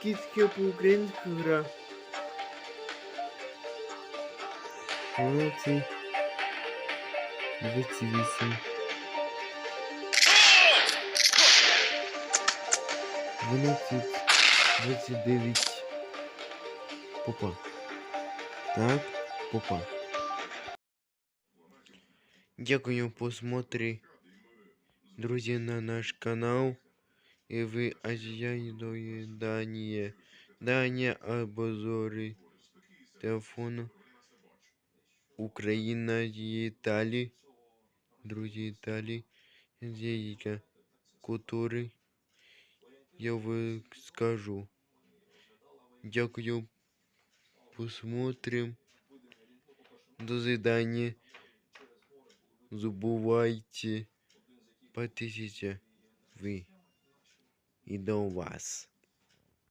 Кітська по-українськи гра. Молодці. 28. 12. 29. Попа. Так, попа. Дякую посмотри, друзі, на наш канал. И вы азиаидои Дания. Дания обзоры телефона. Украина и Италии. Друзі, Италии. Здесь который я вам скажу. Дякую. Посмотрим. До свидания. Забывайте подписываться вы и до вас.